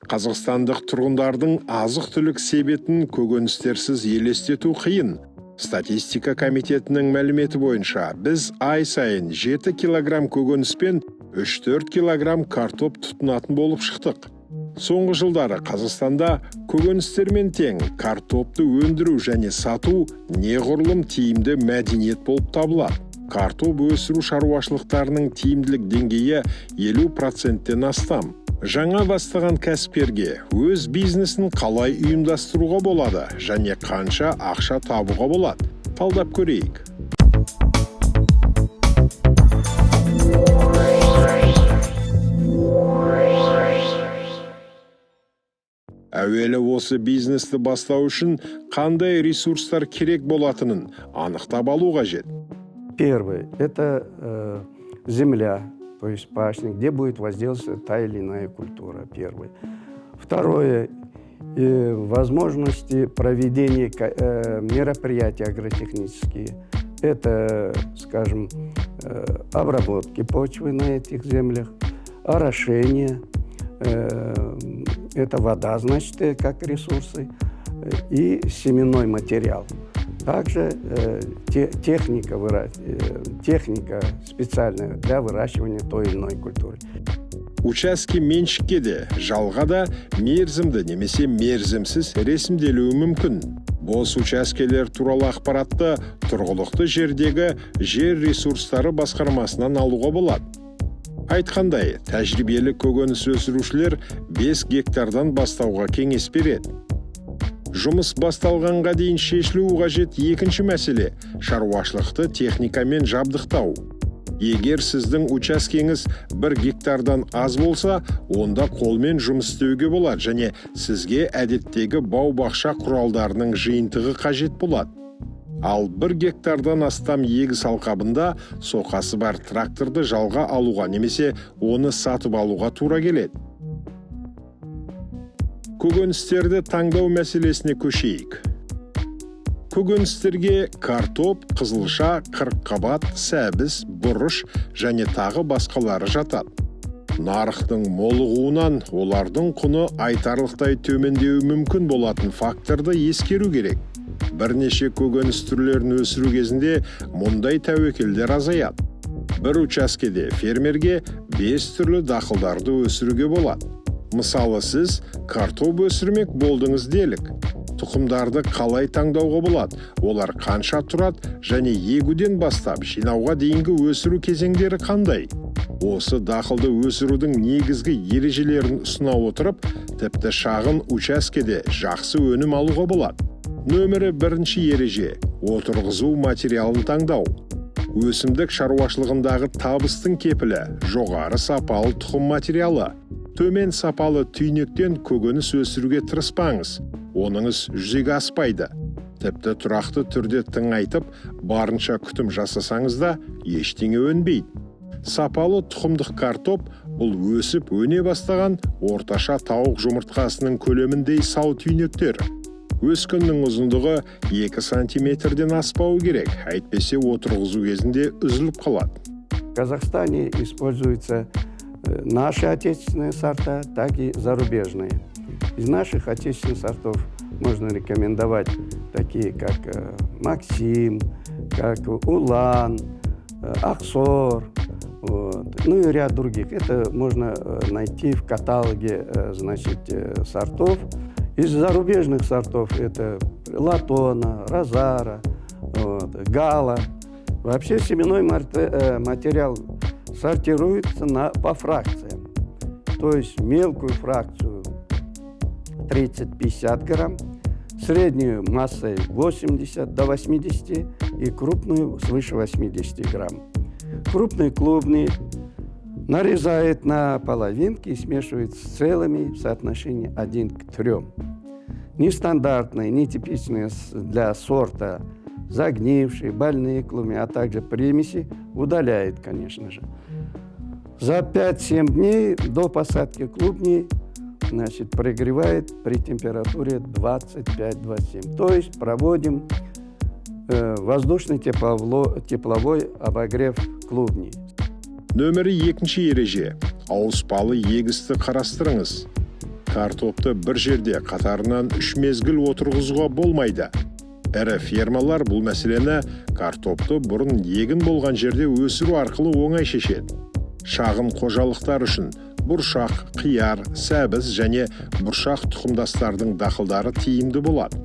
Қазақстандық тұрғындардың азық-түлік себетін көкөністерсіз елестету қиын. Статистика комитетінің мәліметі бойынша біз ай сайын 7 килограмм көкөніс пен 3-4 килограмм картоп тұтынатын болып шықтық. Соңғы жылдары Қазақстанда көкөністермен тең картопты өндіру және сату неғұрлым тиімді мәдениет болып табылады. Картоп өсіру шаруашылықтарының тиімділік деңгейі 50%-тен астам. Жаңа бастаған кәсіпкерге өз бизнесін қалай ұйымдастыруға болады және қанша ақша табуға болады? Талдап көрейік. Әуелі осы бизнесті бастау үшін қандай ресурстар керек болатынын анықтап алу қажет. Первое – это земля, то есть пашня, где будет воздействовать та или иная культура, первое. Второе – возможности проведения мероприятий агротехнические. Это, скажем, обработки почвы на этих землях, орошение, это вода, значит, как ресурсы, и семенной материал. Также техника специальная для выращивания той или иной культуры. Учаске меншікке де, жалға да мерзімді немесе мерзімсіз ресімделуі мүмкін. Бос учаскелер туралы ақпаратты тұрғылықты жердегі жер ресурстары басқармасынан алуға болады. Айтқандай, тәжірибелі көкөніс өсірушілер 5 гектардан бастауға кеңес береді. Жұмыс басталғанға дейін шешілуі қажет екінші мәселе – шаруашылықты техникамен жабдықтау. Егер сіздің учаскеңіз 1 гектардан аз болса, онда қолмен жұмыс істеуге болады және сізге әдеттегі бау-бақша құралдарының жиынтығы қажет болады. Ал 1 гектардан астам егіс алқабында соқасы бар тракторды жалға алуға немесе оны сатып алуға тура келеді. Көкөністерді таңдау мәселесіне көшейік. Көкөністерге картоп, қызылша, қырыққабат, сәбіз, бұрыш және тағы басқалары жатады. Нарықтың молығуынан олардың құны айтарлықтай төмендеуі мүмкін болатын факторды ескеру керек. Бірнеше көкөніс түрлерін өсіру кезінде мұндай тәуекелдер азаяды. Бір учаскеде фермерге 5 түрлі дақылдарды өсіруге болады. Мысалы, сіз картоп өсірмек болдыңыз делік. Тұқымдарды қалай таңдауға болады? Олар қанша тұрады және егуден бастап жинауға дейінгі өсіру кезеңдері қандай? Осы дақылды өсірудің негізгі ережелерін ұсына отырып, тіпті шағын учаскеде жақсы өнім алуға болады. Нөмірі 1-ші ереже – отырғызу материалын таңдау. Өсімдік шаруашылығындағы табыстың кепілі – жоғары сапалы тұқым материалы. Төмен сапалы түйнектен көкөніс өсіруге тырыспаңыз. Оныңыз жүзеге аспайды. Тіпті тұрақты түрде тыңайтып, барынша күтім жасасаңыз да ештеңе өнбейді. Сапалы тұқымдық картоп бұл өсіп өне бастаған орташа тауық жұмыртқасының көлеміндей сау түйнектер. Өскіннің ұзындығы 2 сантиметрден аспауы керек, әйтпесе отырғызу кезінде үзіліп қалады. В Казахстане используются наши отечественные сорта, так и зарубежные. Из наших отечественных сортов можно рекомендовать такие, как Максим, как Улан, Аксор, ну и ряд других. Это можно найти в каталоге, значит, сортов. Из зарубежных сортов это Латона, Розара, Гала. Вообще семенной материал сортируется по фракциям. То есть мелкую фракцию 30-50 грамм, среднюю массой 80 до 80 и крупную свыше 80 грамм. Крупные клубни нарезает на половинки и смешивает с целыми в соотношении 1 к 3. Нестандартные, нетипичные для сорта загнившие, больные клубни, а также примеси удаляет, конечно же. За 5-7 дней до посадки клубней, значит, прогревает при температуре 25-27. То есть проводим воздушный тепловой обогрев клубней. Нөмірі 2-ші ереже. Ауыспалы егісті қарастырыңыз. картопты бір жерде қатарынан 3 мезгіл отырғызуға болмайды. Ірі фермалар бұл мәселені картопты бұрын егін болған жерде өсіру арқылы оңай шешеді. Шағын қожалықтар үшін бұршақ, қияр, сәбіз және бұршақ тұқымдастардың дақылдары тиімді болады.